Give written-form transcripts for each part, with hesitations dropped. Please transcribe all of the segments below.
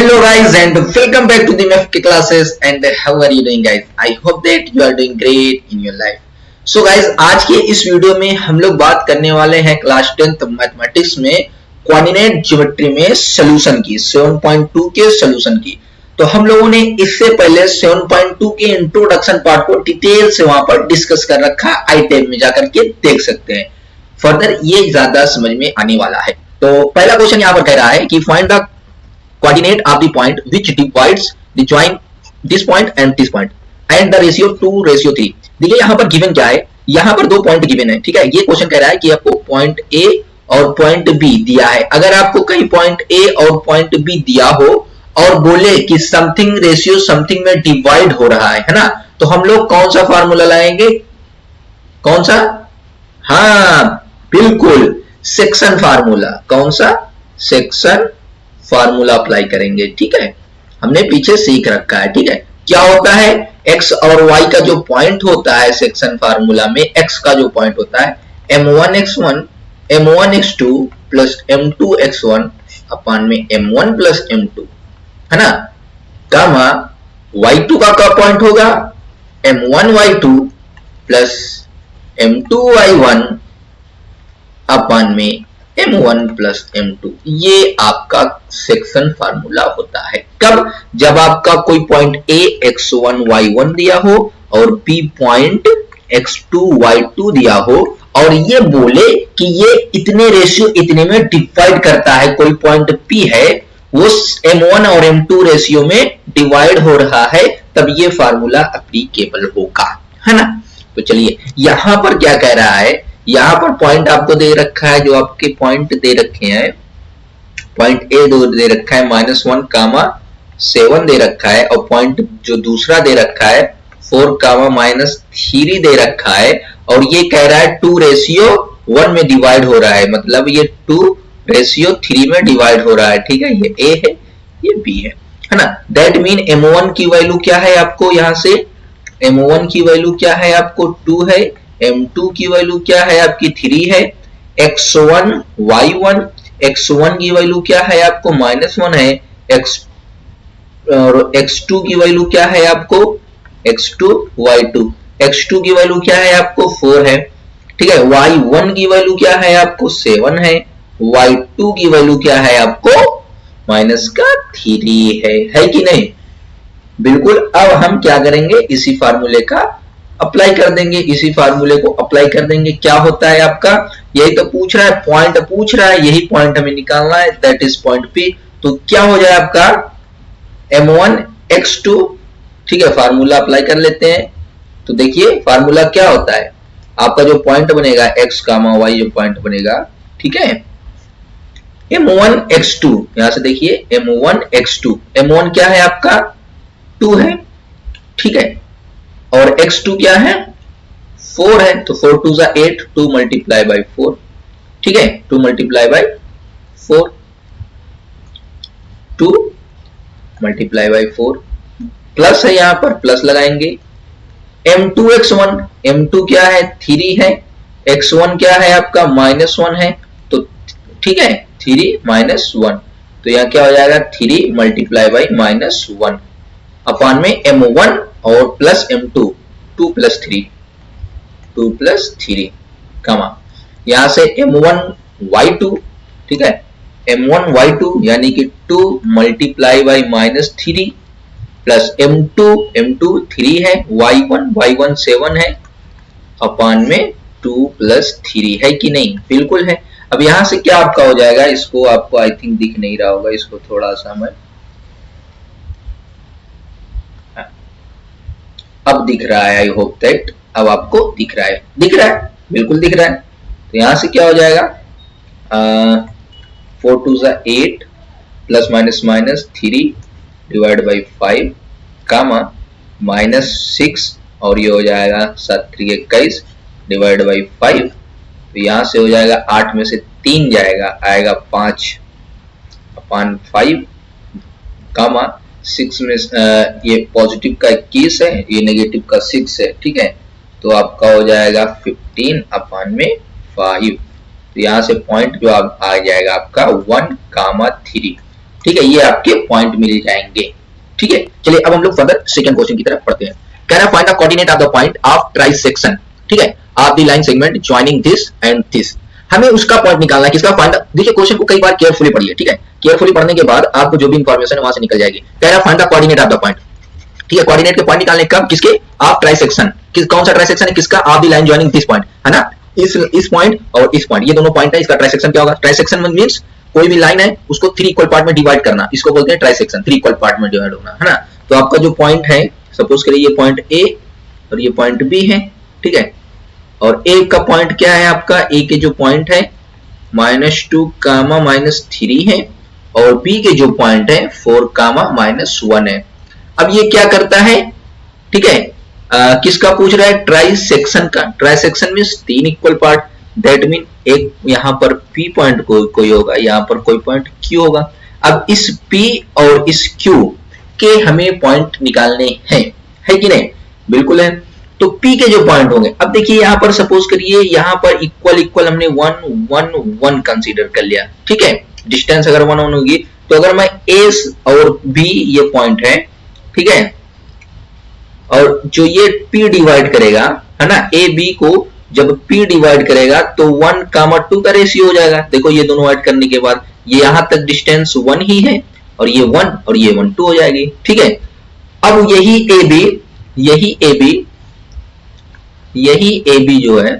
Hello guys and welcome back to the MEF classes and how are you doing guys? I hope that you are doing great in your life. So guys आज के इस video में हम लोग बात करने वाले हैं क्लास 10th मैथमेटिक्स में कोऑर्डिनेट ज्योमेट्री में सॉल्यूशन की 7.2 के सॉल्यूशन की। तो हम लोगों ने इससे पहले 7.2 के इंट्रोडक्शन पार्ट को डिटेल से वहां पर डिस्कस कर रखा, आई टैब में जाकर के देख सकते हैं। फर्दर ये ज्यादा समझ में आने वाला है। तो पहला क्वेश्चन यहाँ पर कह रहा है कि find the coordinate of the point which divides the join this point and this point and the ratio 2:3। देखिए यहाँ पर गिवन क्या है, यहाँ पर दो पॉइंट गिवन है, ठीक है। ये क्वेश्चन कह रहा है कि आपको पॉइंट ए और पॉइंट बी दिया है। अगर आपको कहीं पॉइंट ए और पॉइंट बी दिया हो और बोले कि समथिंग रेशियो समथिंग में डिवाइड हो रहा है ना, तो हम लोग कौन सा फार्मूला लाएंगे? कौन सा? हाँ बिल्कुल, सेक्शन फार्मूला। कौन सा? सेक्शन फार्मूला अप्लाई करेंगे, ठीक है। हमने पीछे सीख रखा है, ठीक है। क्या होता है, x और y का जो पॉइंट होता है सेक्शन फार्मूला में, x का जो पॉइंट होता है m1x1 m1x2 प्लस m2x1 अपान में m1 प्लस m2, है ना। गामा y2 का क्या पॉइंट होगा, m1y2 प्लस m2y1 अपान में m1 प्लस m2। ये आपका सेक्शन फार्मूला होता है। कब? जब आपका कोई पॉइंट a x1 y1 दिया हो और b पॉइंट x2 y2 दिया हो और ये बोले कि ये इतने रेशियो इतने में डिवाइड करता है, कोई पॉइंट p है वो m1 और m2 रेशियो में डिवाइड हो रहा है, तब ये फार्मूला एप्लीकेबल होगा, है ना। तो चलिए यहां पर क्या कह रहा है, यहां पर पॉइंट आपको दे रखा है, जो आपके पॉइंट दे रखे हैं, पॉइंट ए दे रखा है -1 कामा 7 दे रखा है, और पॉइंट जो दूसरा दे रखा है 4 कामा -3 दे रखा है, और ये कह रहा है 2:1 में डिवाइड हो रहा है, मतलब ये 2:3 में डिवाइड हो रहा है, ठीक है। ये ए है, ये बी है ना। दैट मीन m1 की वैल्यू क्या है आपको, यहां से m1 की वैल्यू क्या है आपको 2 है, m2 की वैल्यू क्या है आपकी 3 है, x1 y1 x1 की वैल्यू क्या है आपको -1 है, x2 की वैल्यू क्या है आपको x2 y2 x2 की वैल्यू क्या है आपको 4 है, ठीक है। y1 की वैल्यू क्या है आपको 7 है, y2 की वैल्यू क्या है आपको -3 है कि नहीं? बिल्कुल। अब हम क्या करेंगे, इसी फार्मूले का अप्लाई कर देंगे, इसी फार्मूले को अप्लाई कर देंगे। क्या होता है आपका, यही तो पूछ रहा है, पॉइंट पूछ रहा है, यही पॉइंट हमें निकालना है, दैट इज पॉइंट P। तो क्या हो जाए आपका m1 x2, ठीक है। फार्मूला अप्लाई कर लेते हैं। तो देखिए फार्मूला क्या होता है, आपका जो पॉइंट बनेगा x कामा y जो पॉइंट बनेगा, ठीक है, m1 x2, यहां से देखिए m1 x2, m1 क्या है आपका 2 है, ठीक है, और x2 क्या है 4 है, तो 4 2 8, 2 मल्टीप्लाई बाई 4, ठीक है, 2 multiply by 4, 2 multiply by 4, plus है, यहां पर प्लस लगाएंगे। m2 x1, m2 क्या है 3 है, x1 क्या है आपका -1 है, तो ठीक है 3 -1, तो यहां क्या हो जाएगा 3 मल्टीप्लाई बाई -1 अपान में m1 और प्लस m2, 2 + 3, 2 + 3 कमा, यहां से m1 y2, ठीक है, m1 y2 यानी कि 2 मल्टीप्लाई बाई -3 प्लस m2 3 है, y1 7 है अपान में 2 + 3 है कि नहीं? बिल्कुल है। अब यहां से क्या आपका हो जाएगा, इसको आपको आई थिंक दिख नहीं रहा होगा, इसको थोड़ा सा मैं, अब दिख रहा है, आई होप दैट अब आपको दिख रहा है, दिख रहा है, बिल्कुल दिख रहा है। तो यहां से क्या हो जाएगा 4 2 8 प्लस माइनस 3 डिवाइड बाई 5 कामा -6, और ये हो जाएगा 7 3 21 डिवाइड बाई 5, तो यहां से हो जाएगा 8 में से 3 जाएगा, आएगा 5 अपान 5 कामा 6 में ये पॉजिटिव का 21 है, ये नेगेटिव का 6 है, ठीक है। तो आपका हो जाएगा 15 अपान में 5, तो यहाँ से पॉइंट जो आ जाएगा आपका 1 कामा 3, ठीक है, ये आपके पॉइंट मिल जाएंगे। ठीक है, चलिए अब हम लोग फर्दर सेकंड क्वेश्चन की तरफ पढ़ते हैं। कह रहा है find the coordinate of the point of trisection, ठीक है, of the line segment joining this and this. हमें उसका पॉइंट निकालना है, किसका? फाइंड। देखिए क्वेश्चन को कई बार केयरफुली पढ़िए, ठीक है, केयरफुली पढ़ने के बाद आपको जो भी इंफॉर्मेशन है वहां से निकल जाएगी। कह रहा है find the coordinate of the point, ठीक है, कोऑर्डिनेट के पॉइंट निकालने कब? किसके? Of trisection. कौन सा ट्राइसेक्शन है? किसका? Of the line joining this point, है ना, इस पॉइंट और इस पॉइंट, ये दोनों पॉइंट है, इसका ट्राइसेक्शन क्या होगा? ट्राइसेक्शन मींस कोई भी लाइन है उसको 3 इक्वल पार्ट में डिवाइड करना, इसको बोलते हैं ट्राइसेक्शन, 3 इक्वल पार्ट में डिवाइड होना, है ना। तो आपका जो पॉइंट है, सपोज करिए ये पॉइंट ए और ये पॉइंट बी है, ठीक है, और ए का पॉइंट क्या है आपका? ए के जो पॉइंट है -2 कामा -3 है, और बी के जो पॉइंट है 4 कामा -1 है। अब ये क्या करता है? ठीक है, किसका पूछ रहा है? ट्राइसेक्शन का। Trisection means 3 equal part, that mean एक यहाँ पर P पॉइंट कोई होगा, यहाँ पर कोई पॉइंट Q होगा। अब इस P और इस Q के हमें पॉइंट निकालने हैं, है कि नहीं? बिल्कुल है। तो P के जो पॉइंट होंगे, अब देखिए यहाँ पर सपोज करिए यहाँ पर इक्वल हमने 1 1 1 कंसीडर कर लिया, ठीक है, डिस्टेंस अगर 1 1 होगी, तो अगर मैं A और B ये पॉइंट है, ठीक है, और जो ये P डिवाइड करेगा, है ना, A B को जब P डिवाइड करेगा तो 1 कामा 2 का रेशियो हो जाएगा। देखो ये दोनों ऐड करने के बाद ये यहां तक डिस्टेंस 1 ही है, और ये 1 और ये 1 2 हो जाएगी, ठीक है। अब यही AB जो है,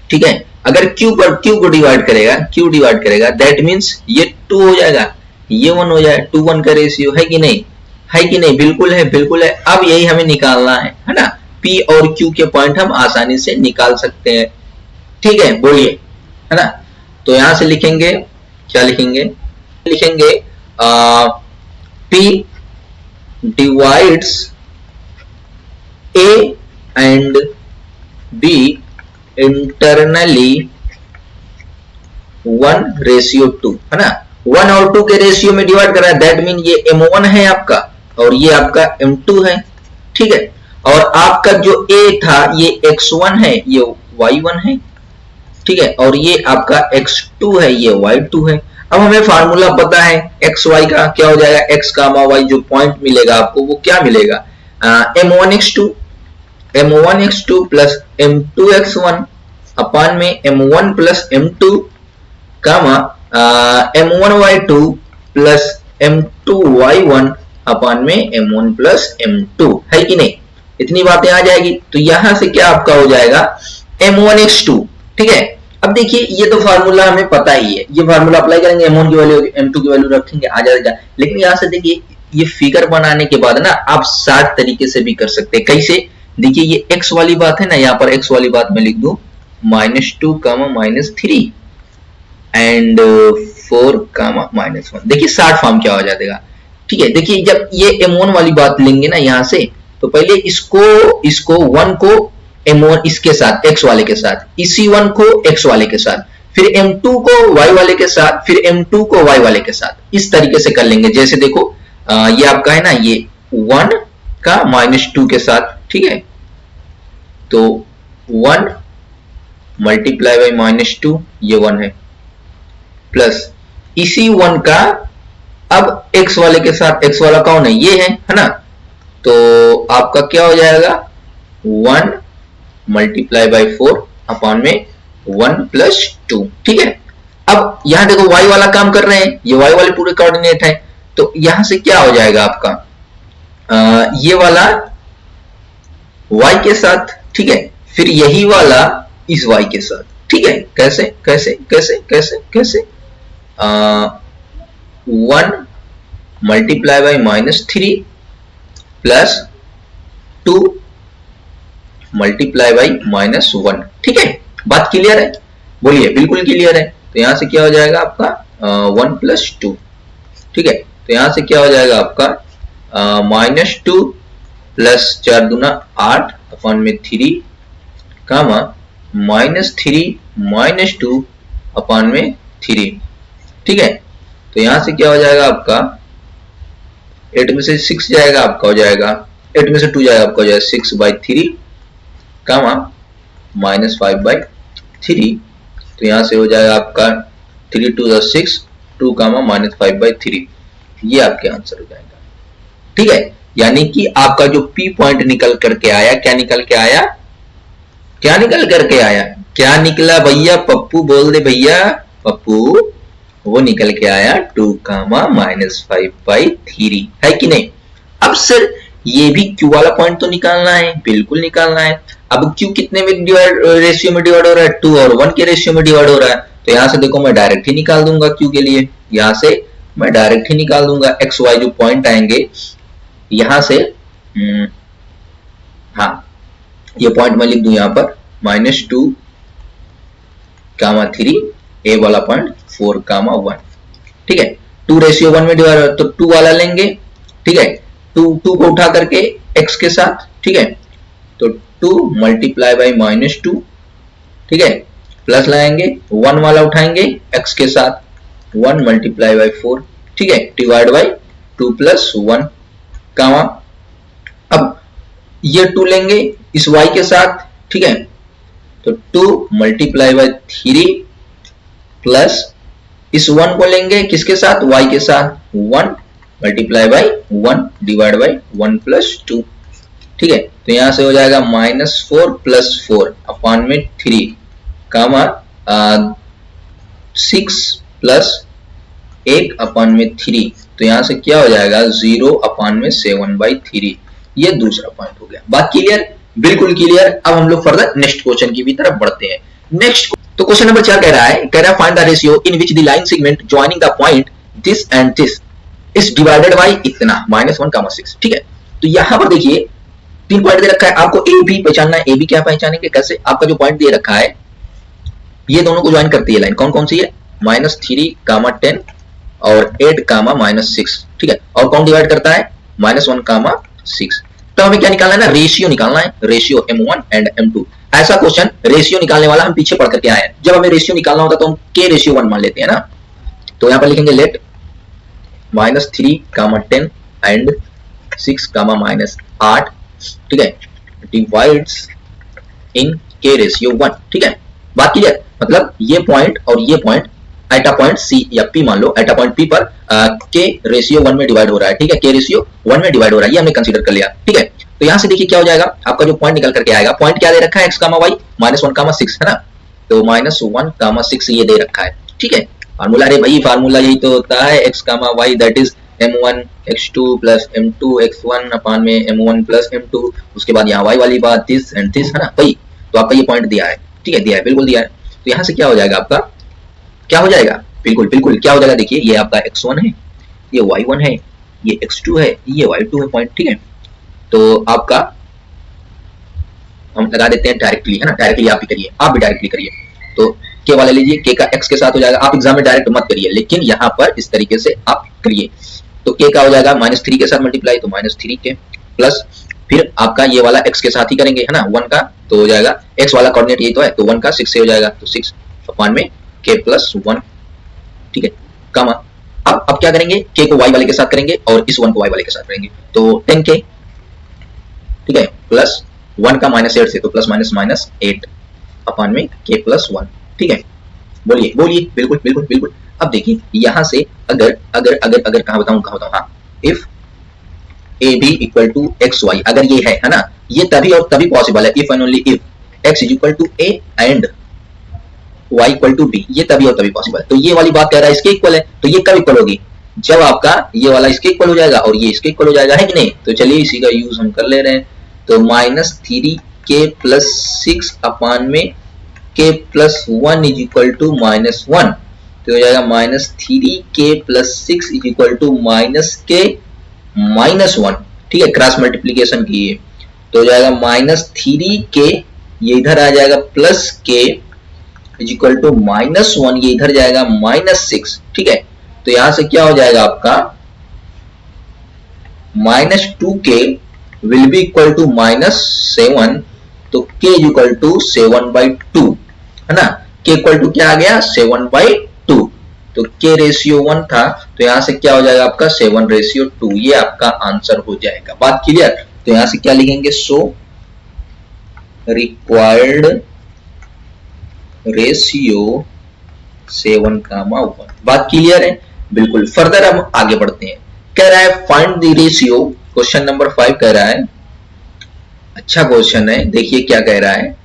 ठीक है, अगर Q को डिवाइड करेगा, दैट मींस ये 2 हो जाएगा, ये 1 हो जाएगा, 2 1 का रेशियो, है कि नहीं? है कि नहीं? बिल्कुल है, बिल्कुल है। अब यही हमें निकालना है ना, P और Q के पॉइंट हम आसानी से निकाल सकते हैं, ठीक है, बोलिए, है ना। तो यहां से लिखेंगे, क्या लिखेंगे? लिखेंगे P divides A and B internally 1:2, है ना, 1 और 2 के रेशियो में डिवाइड कर रहा है, दैट मीन ये M1 है आपका और ये आपका M2 है, ठीक है, और आपका जो A था ये X1 है, ये Y1 है, ठीक है, और ये आपका X2 है, ये Y2 है। अब हमें फार्मूला पता है XY का, क्या हो जाएगा? X कामा Y, जो पॉइंट मिलेगा आपको वो क्या मिलेगा? M1x2 प्लस M2x1 अपान में M1 प्लस M2 कामा M1y2 प्लस M2y1 अपान में M1 प्लस M2, है कि नहीं? इतनी बातें आ जाएगी। तो यहां से क्या आपका हो जाएगा? M1x2, ठीक है। अब देखिए ये तो फार्मूला हमें पता ही है, ये फार्मूला अप्लाई करेंगे, M1 की वैल्यू M2 की वैल्यू रखेंगे, आ जाएगा। लेकिन यहां से देखिए ये फिगर बनाने के बाद ना आप 60 तरीके से भी कर सकते हैं। कैसे? देखिए ये x वाली बात है ना, यहाँ पर x वाली बात मैं लिख दूं -2 -3 एंड 4 -1। देखिए 60 फॉर्म क्या हो जाएगा, ठीक है। देखिए जब ये M1 वाली बात लेंगे ना यहाँ से, तो पहले इसको 1 को M1 इसके साथ x वाले के साथ, इसी 1 को x वाले के साथ, फिर M2 को y वाले के साथ, फिर M2 को y वाले के साथ, इस तरीके से कर लेंगे। जैसे देखो ये आपका है ना, ये 1 का -2 के साथ, ठीक है, तो 1 मल्टीप्लाई बाई -2, ये 1 है, प्लस इसी 1 का अब x वाले के साथ, x वाला कौन है? ये है ना, तो आपका क्या हो जाएगा? 1 मल्टीप्लाई बाई 4 अपॉन में 1 प्लस 2, ठीक है। अब यहां देखो y वाला काम कर रहे हैं, ये y वाले पूरे कोऑर्डिनेट है, तो यहां से क्या हो जाएगा आपका? ये वाला y के साथ, ठीक है, फिर यही वाला इस y के साथ, ठीक है। कैसे कैसे कैसे कैसे कैसे 1 multiply by -3 plus 2 multiply by -1, ठीक है। बात क्लियर है? बोलिए, बिल्कुल क्लियर है। तो यहां से क्या हो जाएगा आपका 1 प्लस 2, ठीक है। तो यहां से क्या हो जाएगा आपका -2 प्लस 4 दूना 8 अपॉन में 3 कामा -3 -2 अपॉन में 3, ठीक है। तो यहां से क्या हो जाएगा आपका 8 में से 6 जाएगा, आपका हो जाएगा 8 में से 2 जाएगा, आपका हो जाएगा 6/3 कामा -5/3। तो यहां से हो जाएगा आपका 3 2 6, 2 कामा -5/3। ये आपके आंसर हो जाएगा। ठीक है, यानी कि आपका जो पी पॉइंट निकल करके आया, क्या निकल के आया, क्या निकल करके आया, क्या निकला भैया, पप्पू बोल दे भैया, पप्पू, वो निकल के आया 2 -5/3 है कि नहीं। अब सर ये भी क्यू वाला पॉइंट तो निकालना है, बिल्कुल निकालना है। अब क्यू कितने में डिवाइड, रेशियो में डिवाइड हो रहा है, 2 और 1 के रेशियो में डिवाइड हो रहा है। तो यहां से देखो मैं डायरेक्ट ही निकाल दूंगा क्यू के लिए, यहां से मैं डायरेक्ट ही निकाल दूंगा। एक्स वाई जो पॉइंट आएंगे यहां से, हाँ ये पॉइंट मैं लिख दूं यहां पर -2, -3, ए वाला पॉइंट 4, 1। ठीक है, 2 रेशियो 1 में डिवाइड हो तो 2 वाला लेंगे। ठीक है, 2 को उठा करके x के साथ, ठीक है, तो 2 मल्टीप्लाई बाई -2, ठीक है, प्लस लाएंगे, 1 वाला उठाएंगे x के साथ, 1 मल्टीप्लाई बाई 4, ठीक है, डिवाइड बाई 2 + 1, कामा। अब ये 2 लेंगे इस y के साथ, ठीक है, तो 2 मल्टीप्लाई बाई 3 प्लस इस 1 को लेंगे किसके साथ, y के साथ, 1 मल्टीप्लाई बाई 1 डिवाइड बाई 1 + 2, ठीक है, तो यहां से हो जाएगा -4 + 4 अपॉन में 3, कामा 6 प्लस 1 अपॉन में 3, तो यहां से क्या हो जाएगा 0 अपॉन में 7/3। ये दूसरा पॉइंट हो गया। बात क्लियर, बिल्कुल क्लियर। अब हम लोग फर्दर नेक्स्ट क्वेश्चन की भी तरफ बढ़ते हैं। नेक्स्ट तो क्वेश्चन नंबर 4 कह रहा है find the ratio in which the line segment joining the point this and this is divided bye इतना -1, 6। ठीक है, तो यहां पर देखिए 3 पॉइंट दे रखा है आपको, ए बी पहचानना है। ए बी क्या पहचानेंगे कैसे, आपका जो पॉइंट दे रखा है ये दोनों को ज्वाइन करती है लाइन, कौन कौन सी है, -3, 10 और 8, -6। ठीक है, और कौन डिवाइड करता है, -1, 6। तो हमें क्या निकालना है ना, रेशियो निकालना है, रेशियो M1 एंड M2। ऐसा क्वेश्चन रेशियो निकालने वाला हम पीछे पढ़ करके आए हैं। जब हमें रेशियो निकालना होता तो हम K रेशियो 1 मान लेते हैं ना। तो यहां पर लिखेंगे लेट -3, 10 एंड 6, -8, ठीक है, डिवाइड्स इन K रेशियो 1। ठीक है, बात क्लियर। मतलब ये पॉइंट और ये पॉइंट एटा पॉइंट C या P मान लो, एटा पॉइंट P पर K रेशियो 1 में डिवाइड हो रहा है। ठीक है, K रेशियो 1 में डिवाइड हो रहा है, ये हमने कंसीडर कर लिया। ठीक है, तो यहां से देखिए क्या हो जाएगा, आपका जो पॉइंट निकल करके आएगा, पॉइंट क्या दे रखा है, x, y -1, 6 है ना, तो -1, 6 ये दे रखा है। ठीक है, फार्मूला, अरे भाई फार्मूला यही तो होता है, x, y that is m1 x2 plus m2 x1 अपान में m1 प्लस m2, उसके बाद यहाँ y वाली बात दिस एंड दिस है ना भाई। तो आपका ये पॉइंट दिया है, ठीक है, दिया है, बिल्कुल दिया है। तो यहाँ से क्या हो जाएगा आपका, क्या हो जाएगा, बिल्कुल बिल्कुल क्या हो जाएगा, देखिए ये आपका x1 है, ये y1 है, ये x2 है, ये y2 है पॉइंट। ठीक है, तो आपका हम लगा देते हैं डायरेक्टली, है ना, डायरेक्टली आप भी करिए, आप भी डायरेक्टली करिए। तो के वाला लीजिए, के का x के साथ हो जाएगा, आप एग्जाम में डायरेक्ट मत करिए, लेकिन यहाँ पर इस तरीके से आप करिए। तो के का हो जाएगा -3 के साथ मल्टीप्लाई, तो -3 के प्लस फिर आपका ये वाला x के साथ ही करेंगे, है ना, 1 का, तो हो जाएगा x वाला कोऑर्डिनेट यही तो है, तो 1 का 6 से हो जाएगा, तो 6 अपॉन में k + 1। ठीक है, कमा। अब क्या करेंगे, k को y वाले के साथ करेंगे और इस 1 को y वाले के साथ करेंगे, तो 10k, ठीक है, प्लस 1 का -8 से, तो प्लस -8 अपॉन में k + 1। ठीक है, बोलिए बोलिए, बिल्कुल बिल्कुल बिल्कुल। अब देखिए यहां से अगर कहां बताऊं, हाँ, if a b equal to x y, अगर ये है ना, ये तभी और तभी पॉसिबल है, if and only if x is equal to a and y equal to b, ये तभी और तभी पॉसिबल है। तो ये वाली बात कह रहा है इसके इक्वल है, तो ये कब इक्वल होगी, जब आपका ये वाला इसके इक्वल हो जाएगा और ये इसके इक्वल हो जाएगा, है कि नहीं। तो चलिए इसी का यूज हम कर ले रहे हैं, तो -3k + 6 अपॉन में k + 1 इज इक्वल टू -1, तो हो जाएगा -3k + 6 is equal to -k - 1। ठीक है, क्रॉस मल्टीप्लीकेशन की, तो हो जाएगा -3k, ये इधर आ जाएगा plus k is equal to -1, ये इधर जाएगा -6। ठीक है, तो यहां से क्या हो जाएगा आपका -2k will be equal to -7, तो k इज इक्वल टू 7/2, है ना, k इक्वल टू क्या आ गया 7/2, तो k रेशियो 1 था, तो यहां से क्या हो जाएगा आपका 7/2, ये आपका आंसर हो जाएगा। बात क्लियर। तो यहां से क्या लिखेंगे, सो रिक्वायर्ड रेशियो 7, 1। बात क्लियर है, बिल्कुल। फर्दर हम आगे बढ़ते हैं। कह रहा है find the ratio, question number 5 कह रहा है, अच्छा क्वेश्चन है, देखिए क्या कह रहा है।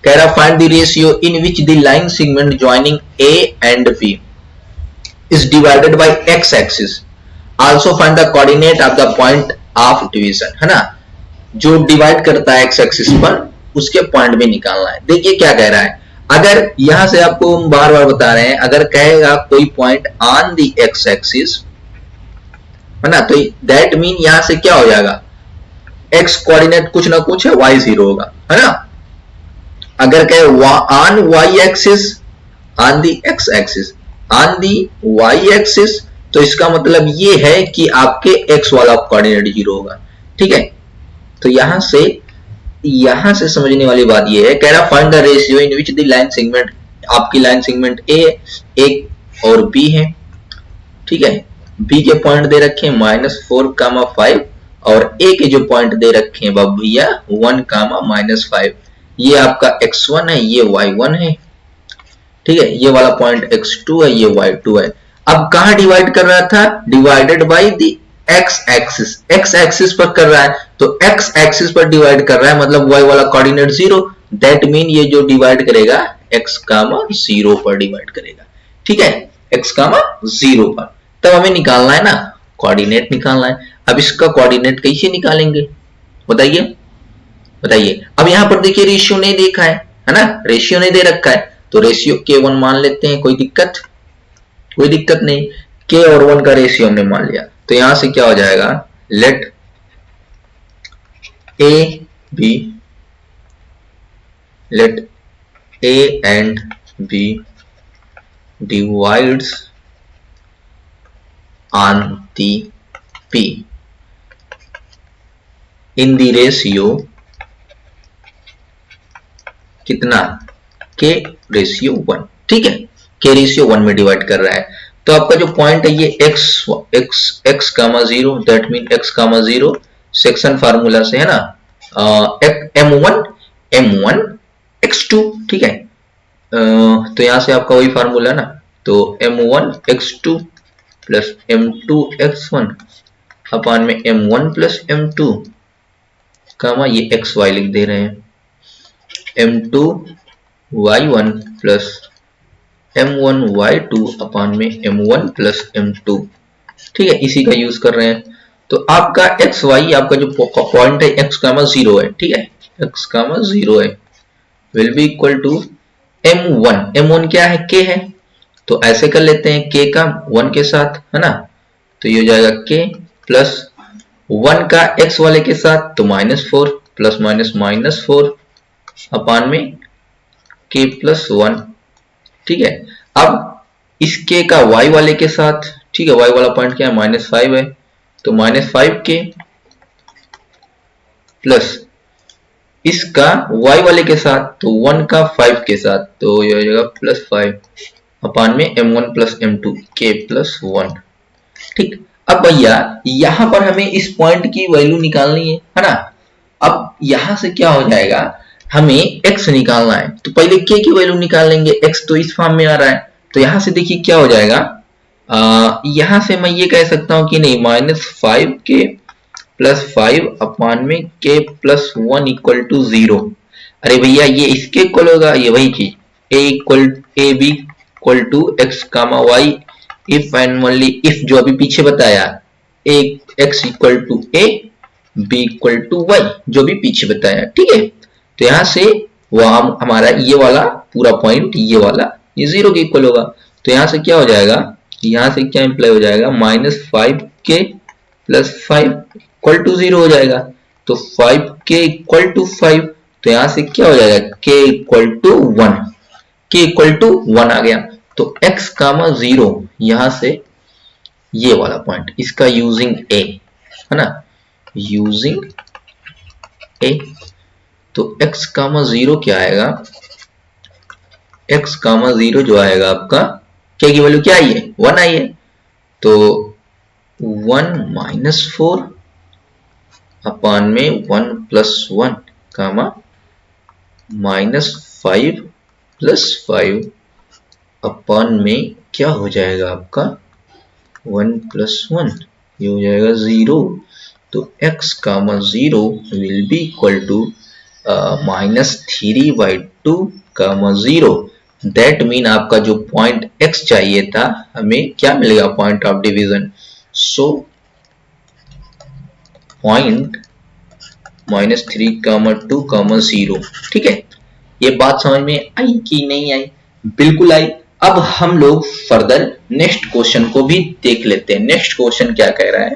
कह रहा find the ratio in which the line segment joining a and b is divided by x axis, also find the coordinate of the point of division, है ना, जो डिवाइड करता है एक्स एक्सिस पर उसके पॉइंट भी निकालना है। देखिए क्या कह रहा है, अगर यहां से आपको हम बार बार बता रहे हैं, अगर कहेगा कोई point on the x axis, है ना, तो दैट मीन यहां से क्या हो जाएगा, एक्स कोऑर्डिनेट कुछ ना कुछ है, वाई 0 होगा, है ना। अगर कहे on y axis, on the x axis, on the y axis, तो इसका मतलब ये है कि आपके एक्स वाला कोऑर्डिनेट 0 होगा, ठीक है। तो यहां से समझने वाली बात ये है, कह रहा find the ratio in which the line segment, आपकी लाइन सेगमेंट ए और बी है, ठीक है। बी के पॉइंट दे रखे हैं -4, 5 और ए के जो पॉइंट दे रखे हैं भैया 1, -5, ये आपका x1 है, ये y1 है, ठीक है। ये वाला पॉइंट x2 है, ये y2 है। अब कहां डिवाइड कर रहा था, divided by the x axis, x axis पर कर रहा है, तो x एक्सिस पर डिवाइड कर रहा है, मतलब y वाला कोऑर्डिनेट 0, दैट मीन ये जो डिवाइड करेगा x, 0 पर डिवाइड करेगा, ठीक है, x, 0 पर। तब हमें निकालना है ना, कोऑर्डिनेट निकालना है। अब इसका कोऑर्डिनेट कैसे निकालेंगे बताइए, बताइए। अब यहां पर देखिए रेशियो नहीं देखा है ना, रेशियो नहीं दे रखा है, तो रेशियो k1 मान लेते हैं, कोई दिक्कत नहीं, k और 1 का रेशियो हमने मान लिया। तो यहां से क्या हो जाएगा, late a and b divides on the p in the ratio कितना, k रेशियो 1, ठीक है, k रेशियो 1 में डिवाइड कर रहा है। तो आपका जो पॉइंट है ये x, 0, that mean x, 0 section formula से, है ना, m1 x2, ठीक है। तो यहां से आपका वही फार्मूला ना, तो m1 x2 plus m2 x1 अपान में m1 प्लस m2 ये xy लिख दे रहे हैं, m2 y1 plus m1 y2 अपान में m1 प्लस m2, ठीक है, इसी का यूज कर रहे हैं। तो आपका xy, आपका जो पॉइंट है x, 0 है, ठीक है, x, 0 है, will be equal to m1 क्या है, k है, तो ऐसे कर लेते हैं k का 1 के साथ, है ना, तो ये हो जाएगा k प्लस 1 का x वाले के साथ, तो -4 प्लस -4 अपान में k प्लस 1, ठीक है। अब इस k का y वाले के साथ, ठीक है, y वाला पॉइंट क्या है, -5 है, तो -5k प्लस इसका y वाले के साथ, तो 1 का 5 के साथ, तो ये हो जाएगा +5 अपान में m1 plus m2 k plus 1, ठीक। अब भैया यहां पर हमें इस पॉइंट की वैल्यू निकालनी है ना। अब यहां से क्या हो जाएगा, हमें x निकालना है, तो पहले k की वैल्यू निकाल लेंगे, x तो इस फॉर्म में आ रहा है, तो यहां से देखिए क्या हो जाएगा, यहां से मैं ये कह सकता हूं कि नहीं, -5k प्लस 5 अपान में k प्लस 1 इक्वल टू 0। अरे भैया ये इसके इक्वल होगा, ये वही चीज, a b equal to x, y if and only if, जो अभी पीछे बताया, x equal to a, b equal to y, जो भी पीछे बताया, ठीक है। तो यहां से वो हमारा ये वाला पूरा पॉइंट, ये वाला, ये 0 के इक्वल होगा, तो यहां से क्या हो जाएगा, यहां से क्या इंप्लाई हो जाएगा, -5k प्लस 5 इक्वल टू 0 हो जाएगा, तो 5k इक्वल टू 5, तो यहां से क्या हो जाएगा, k equal to 1, k equal to 1 आ गया, तो x, 0 यहां से ये वाला पॉइंट, इसका यूजिंग a, है ना, यूजिंग a, तो x, 0 क्या आएगा, x, 0 जो आएगा आपका, k की वैल्यू क्या आई है, 1 आई है, तो 1 -4 अपान में 1 प्लस 1 -5 प्लस 5 अपान में क्या हो जाएगा आपका 1 प्लस 1 ये हो जाएगा 0। तो x comma 0 will be equal to -3/2 comma 0। That mean आपका जो पॉइंट x चाहिए था हमें क्या मिलेगा, point of division. So point -3,2,0। ठीक है, ये बात समझ में आई कि नहीं आई? बिल्कुल आई। अब हम लोग फर्दर नेक्स्ट क्वेश्चन को भी देख लेते हैं। नेक्स्ट क्वेश्चन क्या कह रहा है।